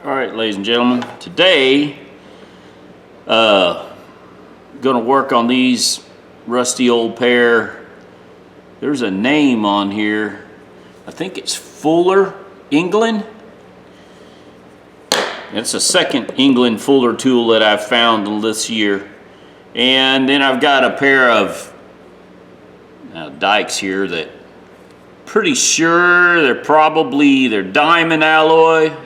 All right, ladies and gentlemen, today going to work on these rusty old pair. There's a name on here. I think it's Fuller, England. It's a second England Fuller tool that I've found this year. And then I've got a pair of dikes here that pretty sure they're diamond alloy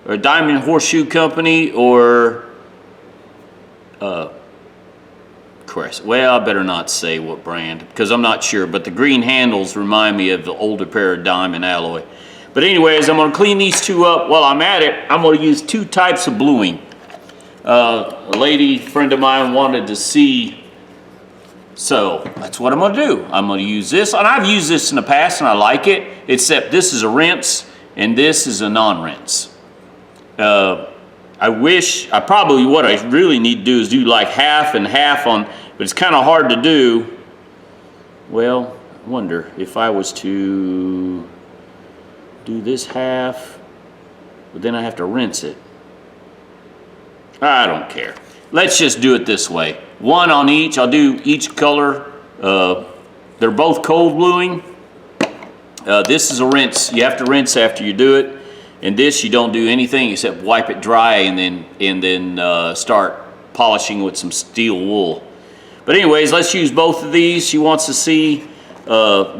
or Diamond Horseshoe Company or Crest. Well, I better not say what brand because I'm not sure, but the green handles remind me of the older pair of diamond alloy. But anyways, I'm going to clean these two up. While I'm at it, I'm going to use two types of bluing. A lady friend of mine wanted to see, so that's what I'm going to do. I'm going to use this, and I've used this in the past and I like it, except this is a rinse and this is a non-rinse. What I really need to do is do like half and half on, but it's kind of hard to do. Well, I wonder if I was to do this half, but then I have to rinse it. I don't care. Let's just do it this way. One on each. I'll do each color. They're both cold bluing. This is a rinse. You have to rinse after you do it. And this, you don't do anything except wipe it dry and then start polishing with some steel wool. But anyways, let's use both of these. She wants to see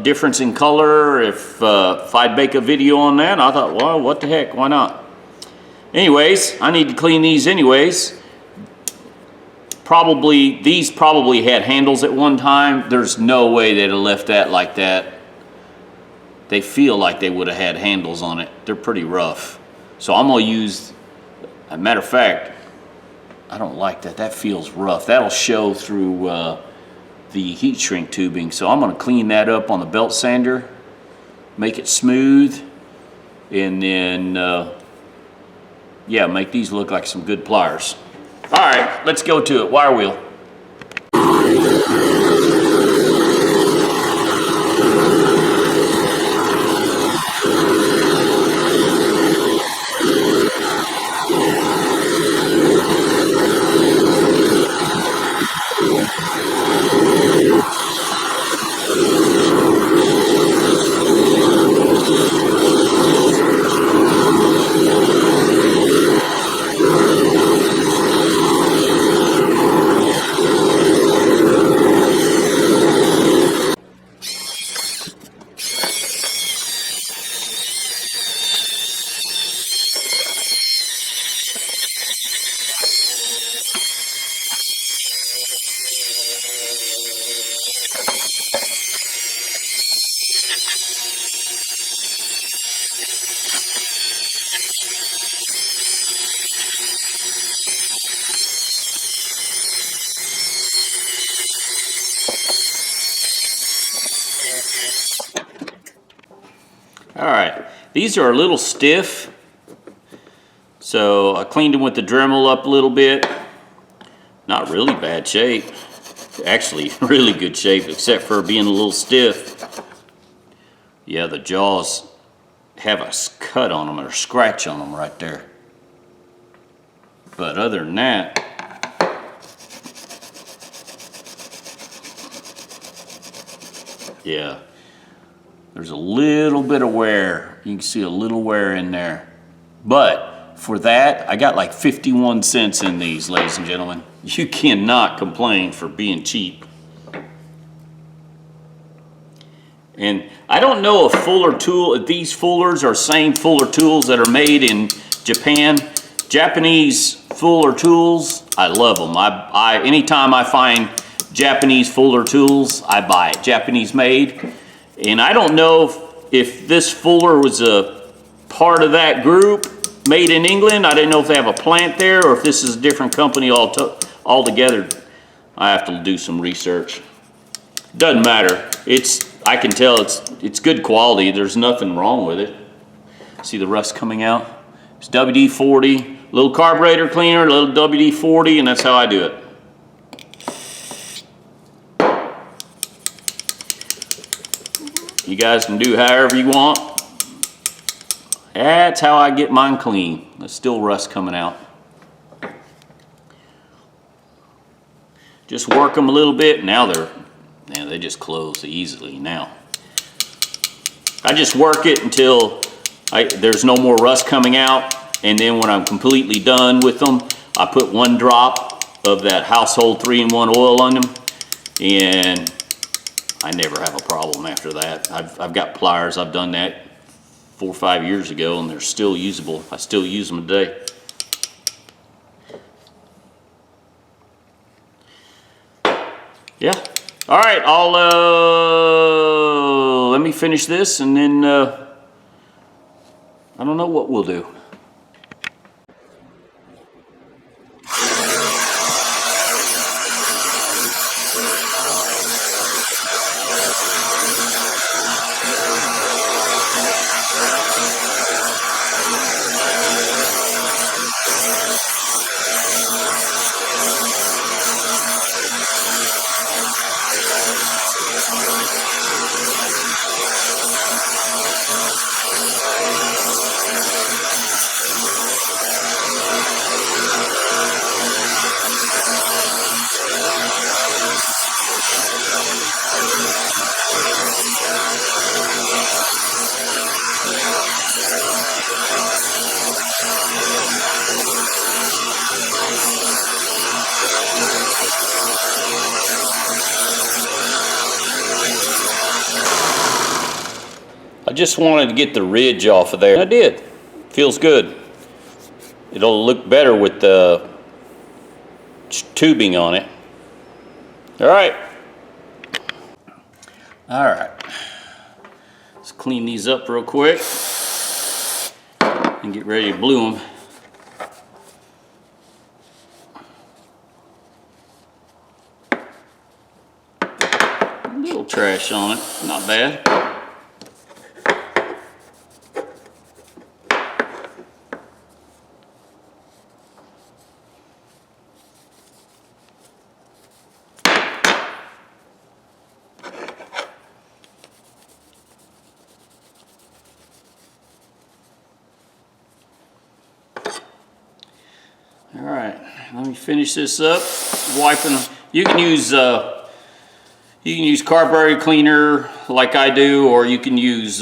difference in color. If I'd make a video on that, I thought, well, what the heck, why not? Anyways, I need to clean these anyways. These probably had handles at one time. There's no way they'd have left that like that. They feel like they would have had handles on it. They're pretty rough. So I'm going to use, a matter of fact, I don't like that. That feels rough. That'll show through the heat shrink tubing. So I'm going to clean that up on the belt sander, make it smooth, and then, yeah, make these look like some good pliers. All right, let's go to it. Wire wheel. All right, these are a little stiff, so I cleaned them with the Dremel up a little bit. Not really bad shape, actually really good shape, except for being a little stiff. Yeah, the jaws have a cut on them or a scratch on them right there. But other than that, yeah. There's a little bit of wear. You can see a little wear in there. But for that, I got like 51 cents in these, ladies and gentlemen. You cannot complain for being cheap. And I don't know if these Fullers are same Fuller tools that are made in Japan. Japanese Fuller tools, I love them. Anytime I find Japanese Fuller tools, I buy it. Japanese made. And I don't know if this Fuller was a part of that group made in England. I didn't know if they have a plant there or if this is a different company altogether. I have to do some research. Doesn't matter. I can tell it's good quality. There's nothing wrong with it. See the rust coming out? It's WD-40, little carburetor cleaner, little WD-40, and that's how I do it. You guys can do however you want. That's how I get mine clean. There's still rust coming out. Just work them a little bit. Now they just close easily now. I just work it until there's no more rust coming out, and then when I'm completely done with them, I put 1 drop of that household 3-in-1 oil on them, and I never have a problem after that. I've got pliers. I've done that 4 or 5 years ago, and they're still usable. I still use them today. Yeah. All right. I'll let me finish this, and then I don't know what we'll do. I just wanted to get the ridge off of there. I did. Feels good. It'll look better with the tubing on it. All right. All right. Let's clean these up real quick and get ready to blue them. A little trash on it, not bad. All right, let me finish this up. Wiping. You can use carburetor cleaner like I do, or you can use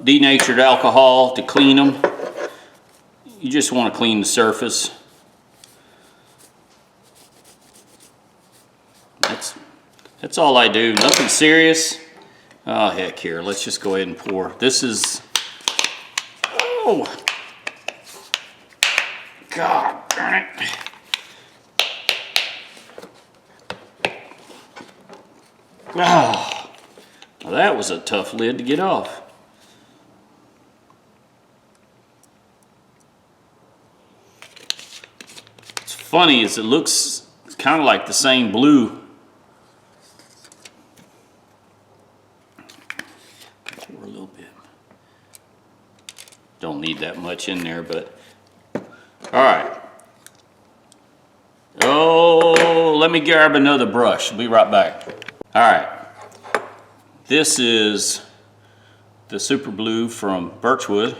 denatured alcohol to clean them. You just want to clean the surface. That's all I do. Nothing serious. Oh heck, here. Let's just go ahead and pour. This is. Oh. God darn it. Oh, now that was a tough lid to get off. What's funny is it looks kind of like the same blue. Pour a little bit. Don't need that much in there, but all right. Oh, let me grab another brush. I'll be right back. All right. This is the Super Blue from Birchwood.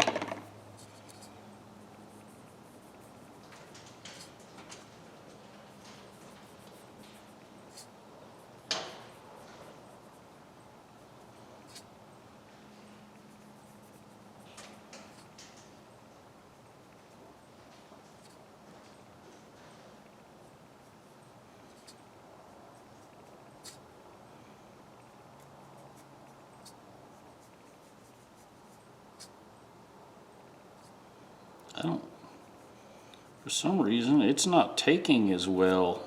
For some reason, it's not taking as well.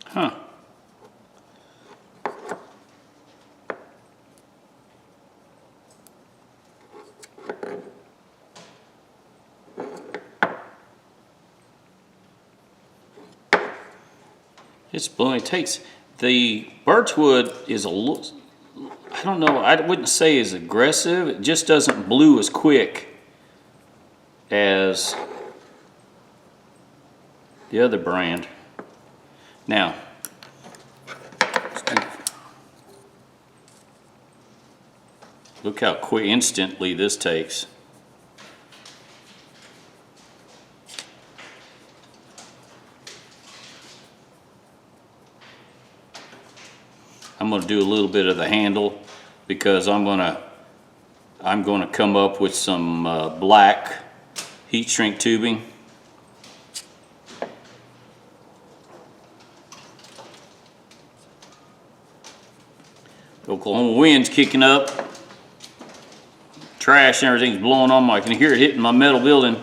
Huh. It's blowing. It takes the birchwood is a little. don't know, I wouldn't say is aggressive. It just doesn't blue as quick as the other brand. Now, look how quick, instantly this takes. I'm going to do a little bit of the handle because I'm going to come up with some black heat shrink tubing. The Oklahoma wind's kicking up. Trash and everything's blowing on I can hear it hitting my metal building.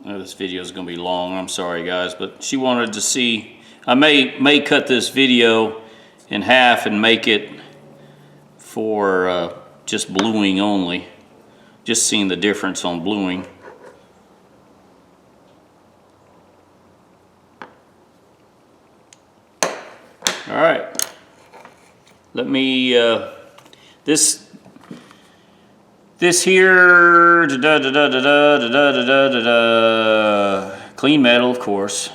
This video is going to be long, I'm sorry guys, but she wanted to see, I may cut this video in half and make it for just bluing only, just seeing the difference on bluing. Alright, let me, this here, clean metal, of course,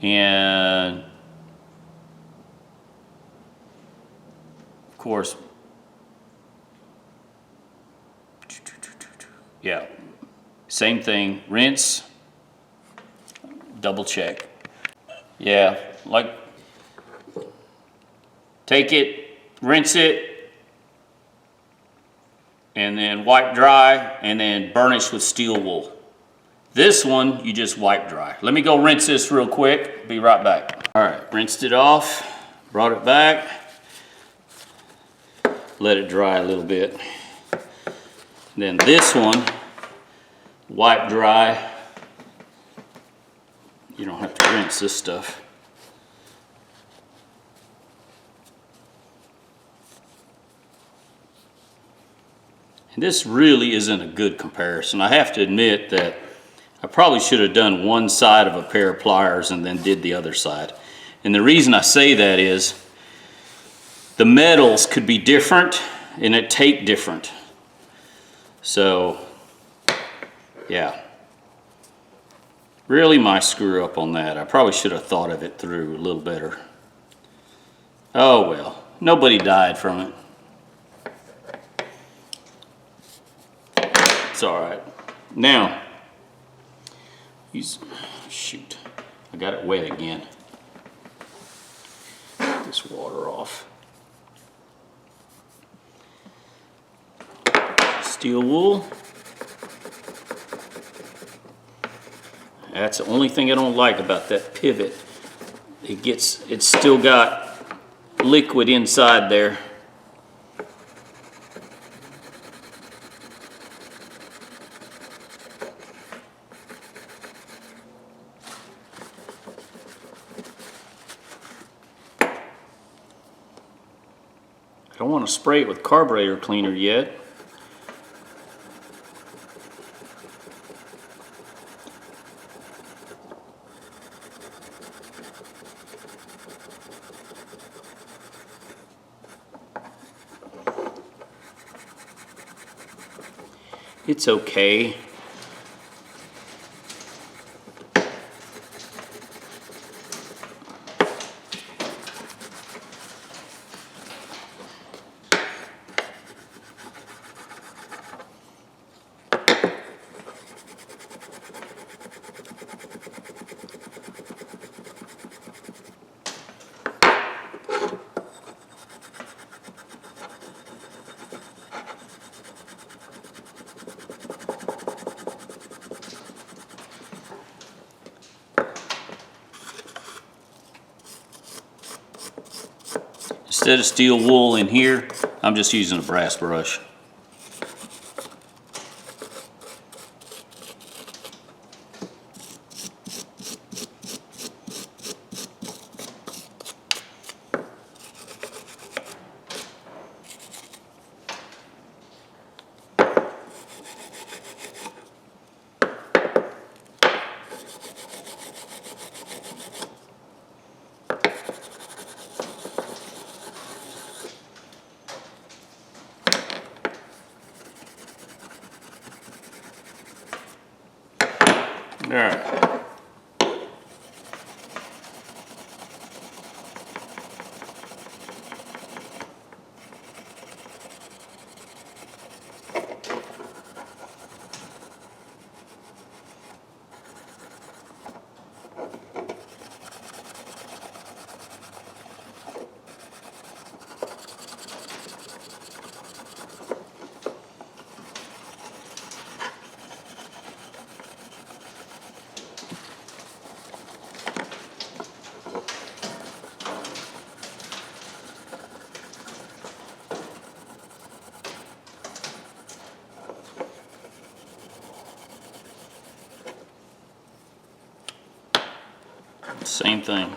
and of course, yeah, same thing, rinse, double check. Yeah, like, take it, rinse it, and then wipe dry, and then burnish with steel wool. This one, you just wipe dry. Let me go rinse this real quick, be right back. All right, rinsed it off, brought it back, let it dry a little bit. Then this one, wipe dry. You don't have to rinse this stuff. And this really isn't a good comparison. I have to admit that I probably should have done one side of a pair of pliers and then did the other side. And the reason I say that is the metals could be different and it take different. So, yeah. Really my screw up on that. I probably should have thought of it through a little better. Oh well, nobody died from it. It's all right. Now, shoot, I got it wet again. Get this water off. Steel wool. That's the only thing I don't like about that pivot. It's still got liquid inside there. I don't want to spray it with carburetor cleaner yet. It's okay. Instead of steel wool in here, I'm just using a brass brush. All right. Same thing.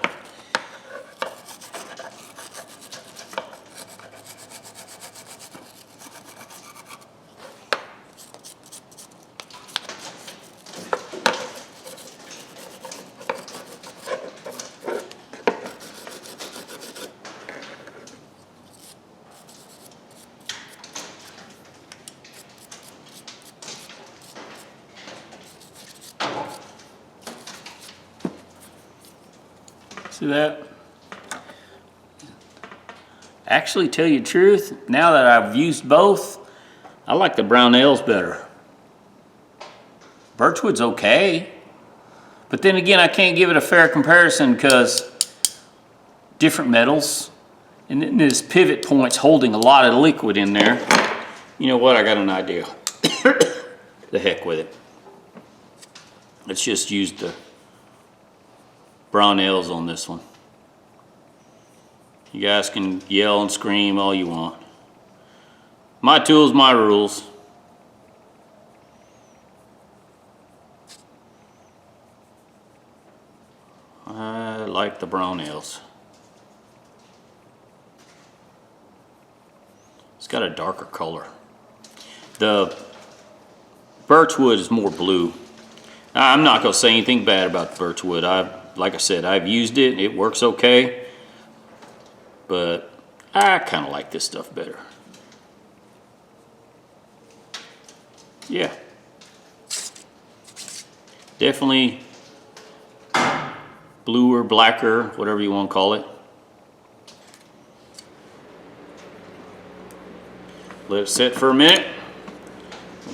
See that? Actually, tell you the truth, now that I've used both, I like the Brownells better. Birchwood's okay, but then again, I can't give it a fair comparison because different metals, and then this pivot point's holding a lot of liquid in there. You know what? I got an idea. The heck with it. Let's just use the Brownells on this one. You guys can yell and scream all you want. My tools, my rules. I like the Brownells. It's got a darker color. The Birchwood is more blue. I'm not going to say anything bad about the Birchwood. Like I said, I've used it. It works okay. But I kind of like this stuff better. Yeah. Definitely bluer, blacker, whatever you want to call it. Let it sit for a minute.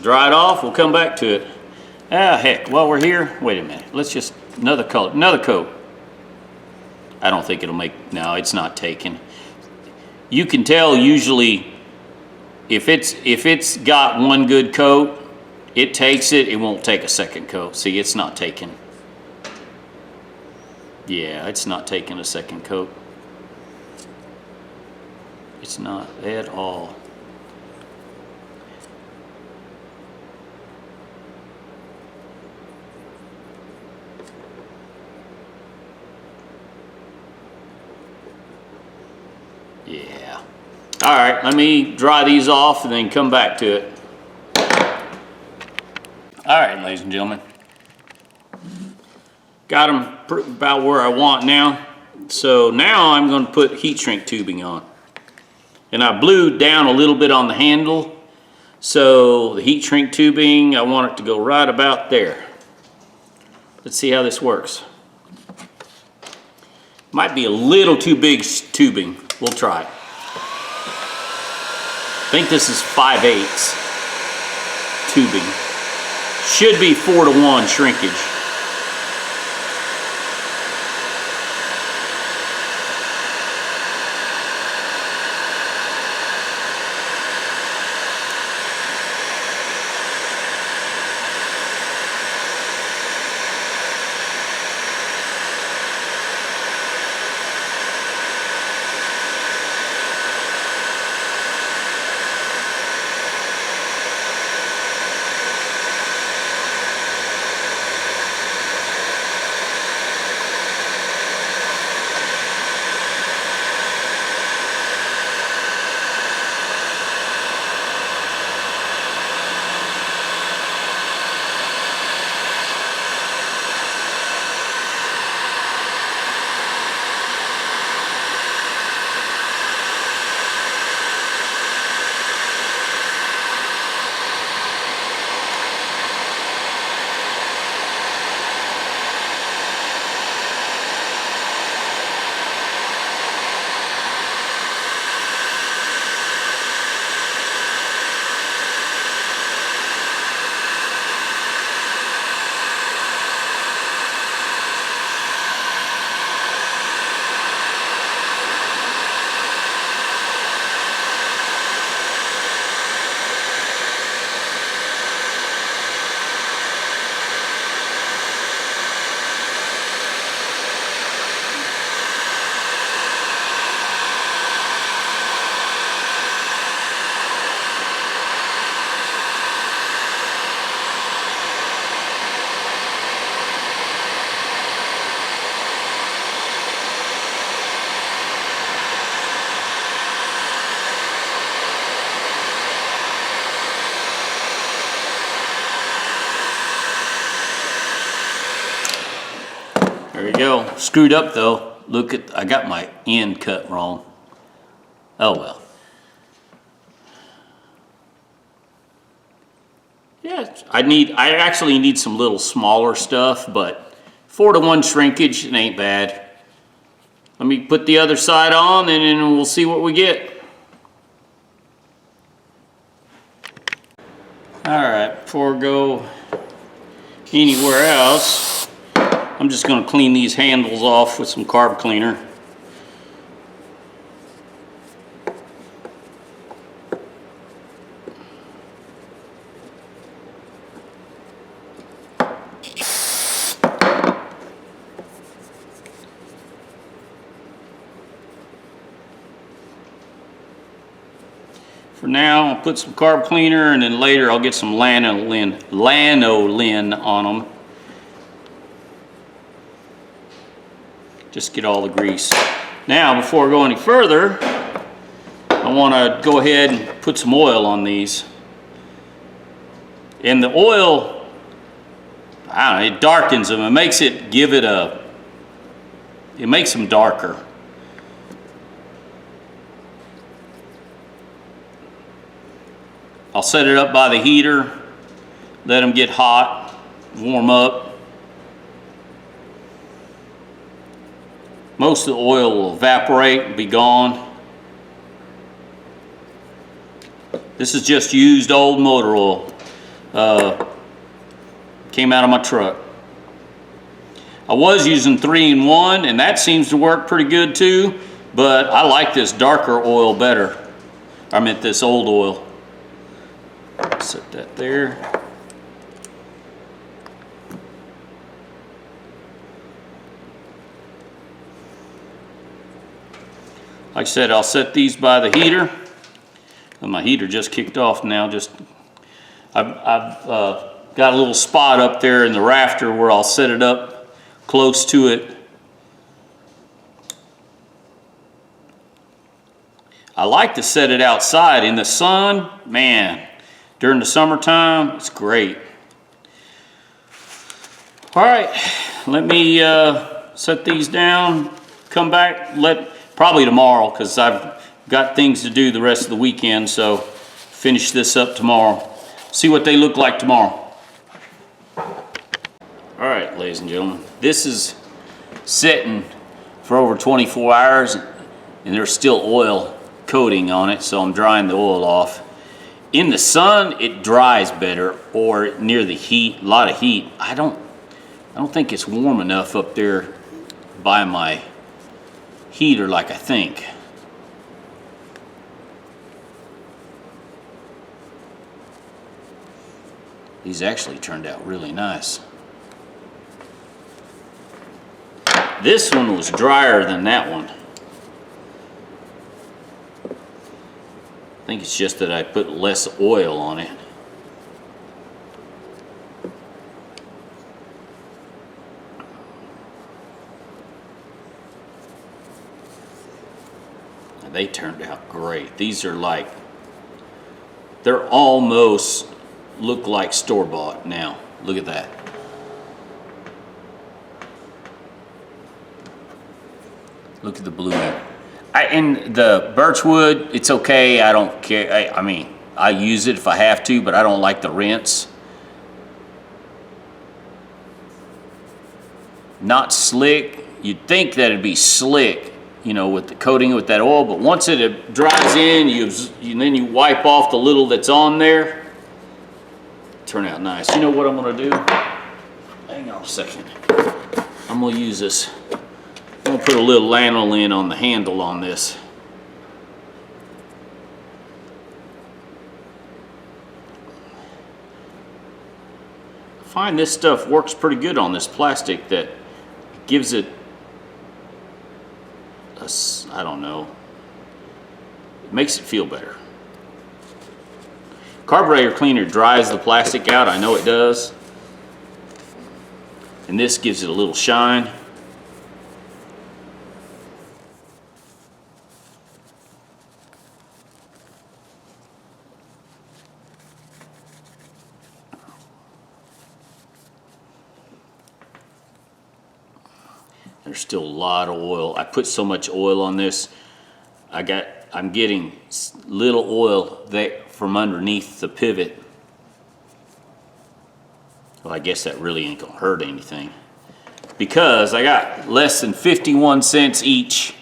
Dry it off. We'll come back to it. Ah, heck, while we're here, wait a minute. Let's just, another color, another coat. I don't think it'll make, no, it's not taken. You can tell usually if it's got one good coat, it takes it, it won't take a second coat. See, it's not taken. Yeah, it's not taking a second coat. It's not at all. Yeah. All right, let me dry these off and then come back to it. All right, ladies and gentlemen. Got them about where I want now. So now I'm going to put heat shrink tubing on. And I blew down a little bit on the handle. So the heat shrink tubing, I want it to go right about there. Let's see how this works. Might be a little too big tubing. We'll try it. I think this is 5/8 tubing. Should be 4:1 shrinkage. Screwed up though. Look at, I got my end cut wrong. Oh well. Yeah, I actually need some little smaller stuff, but 4-to-1 shrinkage, it ain't bad. Let me put the other side on and then we'll see what we get. Alright, before I go anywhere else, I'm just going to clean these handles off with some carb cleaner. For now, I'll put some carb cleaner and then later I'll get some lanolin on them. Just get all the grease. Now, before I go any further, I want to go ahead and put some oil on these. And the oil, I don't know, it darkens them. It makes it it makes them darker. I'll set it up by the heater, let them get hot, warm up. Most of the oil will evaporate and be gone. This is just used old motor oil. Came out of my truck. I was using 3-in-1 and that seems to work pretty good too, but I like this darker oil better. I meant this old oil. Set that there. Like I said, I'll set these by the heater. And my heater just kicked off now. I've got a little spot up there in the rafter where I'll set it up close to it. I like to set it outside in the sun, man. During the summertime, it's great. All right, let me set these down, come back, probably tomorrow because I've got things to do the rest of the weekend, so finish this up tomorrow. See what they look like tomorrow. All right, ladies and gentlemen, this is sitting for over 24 hours and there's still oil coating on it, so I'm drying the oil off. In the sun, it dries better, or near the heat, a lot of heat. I don't think it's warm enough up there by my heater like I think. These actually turned out really nice. This one was drier than that one. I think it's just that I put less oil on it. They turned out great. These are like, they're almost look like store-bought now. Look at that. Look at the blue. And the birchwood, it's okay. I don't care. I mean, I use it if I have to, but I don't like the rinse. Not slick. You'd think that it'd be slick, you know, with the coating with that oil, but once it dries in, then you wipe off the little that's on there. Turn out nice. You know what I'm gonna do? Hang on a second. I'm gonna use this. I'm gonna put a little lanolin on the handle on this. I find this stuff works pretty good on this plastic, that gives it a, I don't know, it makes it feel better. Carburetor cleaner dries the plastic out, I know it does. And this gives it a little shine. There's still a lot of oil. I put so much oil on this. I'm getting little oil from underneath the pivot. Well, I guess that really ain't gonna hurt anything, because I got less than 51 cents each.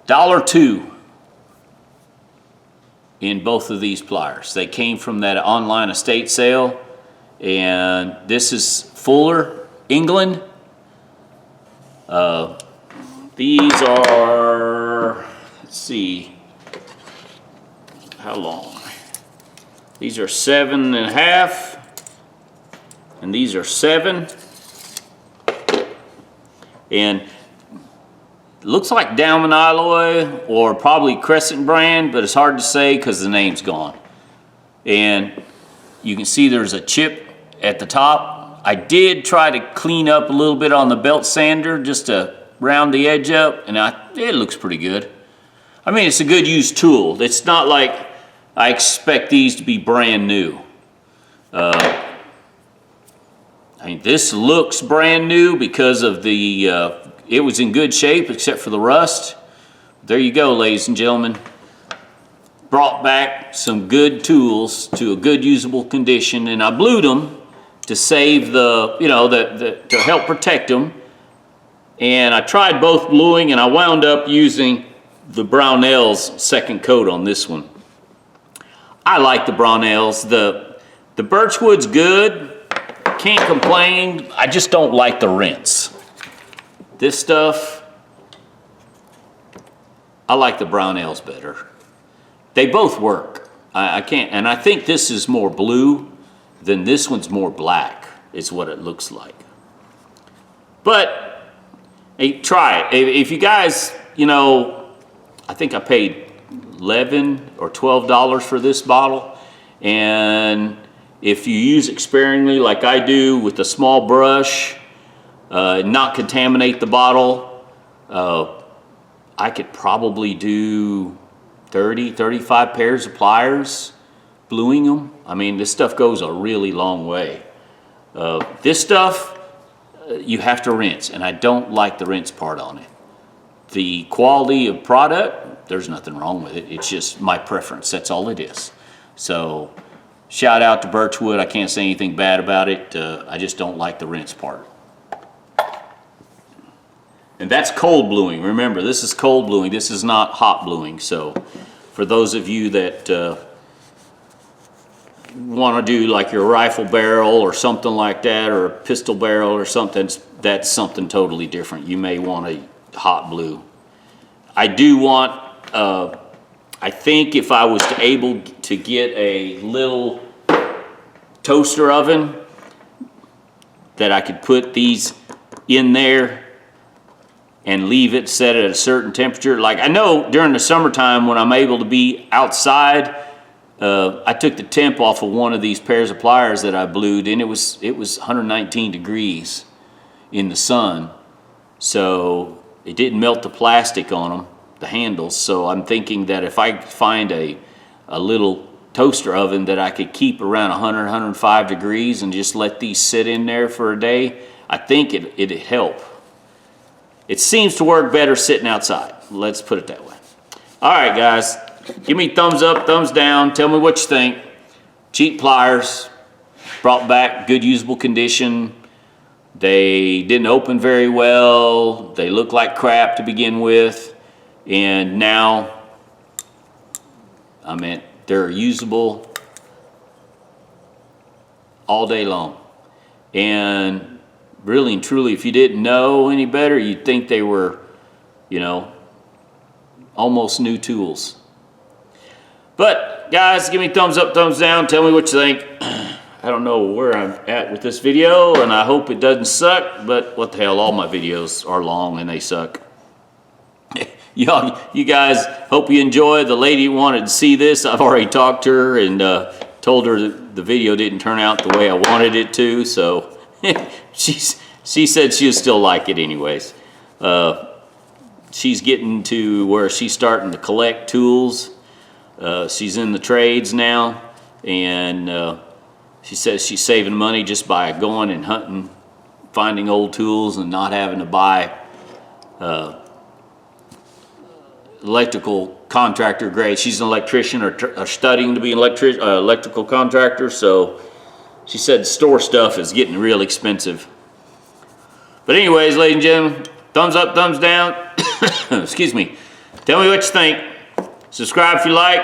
$1.02 in both of these pliers. They came from that online estate sale, and this is Fuller, England. These are, let's see, how long? These are 7.5, and these are 7. And it looks like Diamond Alloy or probably Crescent brand, but it's hard to say because the name's gone. And you can see there's a chip at the top. I did try to clean up a little bit on the belt sander just to round the edge up, and it looks pretty good. I mean, it's a good used tool. It's not like I expect these to be brand new. I mean, this looks brand new because of the, it was in good shape except for the rust. There you go, ladies and gentlemen. Brought back some good tools to a good usable condition, and I blued them to save the, you know, to help protect them. And I tried both bluing, and I wound up using the Brownell's second coat on this one. I like the Brownell's. The Birchwood's good. Can't complain. I just don't like the rinse. This stuff, I like the Brownell's better. They both work. I can't, and I think this is more blue than this one's more black, is what it looks like. But hey, try it. If you guys, you know, I think I paid $11 or $12 for this bottle, and if you use it sparingly like I do with a small brush, not contaminate the bottle, I could probably do 30, 35 pairs of pliers bluing them. I mean, this stuff goes a really long way. This stuff, you have to rinse, and I don't like the rinse part on it. The quality of product, there's nothing wrong with it. It's just my preference. That's all it is. So shout out to Birchwood. I can't say anything bad about it. I just don't like the rinse part. And that's cold bluing. Remember, this is cold bluing. This is not hot bluing. So for those of you that want to do like your rifle barrel or something like that, or a pistol barrel or something, that's something totally different. You may want a hot blue. I do want, I think if I was able to get a little toaster oven that I could put these in there and leave it set at a certain temperature. Like I know during the summertime when I'm able to be outside, I took the temp off of one of these pairs of pliers that I blued, and it was 119 degrees in the sun. So it didn't melt the plastic on them, the handles. So I'm thinking that if I find a little toaster oven that I could keep around 100, 105 degrees and just let these sit in there for a day, I think it'd help. It seems to work better sitting outside. Let's put it that way. All right, guys. Give me thumbs up, thumbs down. Tell me what you think. Cheap pliers. Brought back good usable condition. They didn't open very well. They look like crap to begin with. And now, I mean, they're usable all day long. And really and truly, if you didn't know any better, you'd think they were, you know, almost new tools. But guys, give me thumbs up, thumbs down. Tell me what you think. I don't know where I'm at with this video, and I hope it doesn't suck, but what the hell, all my videos are long and they suck. You guys, hope you enjoy. The lady wanted to see this. I've already talked to her and told her that the video didn't turn out the way I wanted it to, so she said she'll still like it anyways. She's getting to where she's starting to collect tools. She's in the trades now, and she says she's saving money just by going and hunting finding old tools and not having to buy electrical contractor grade. She's an electrician or studying to be an electrical contractor, so she said store stuff is getting real expensive. But anyways, ladies and gentlemen, thumbs up, thumbs down. Excuse me. Tell me what you think. Subscribe if you like.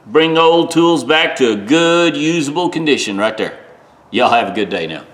Bring old tools back to a good, usable condition right there. Y'all have a good day now.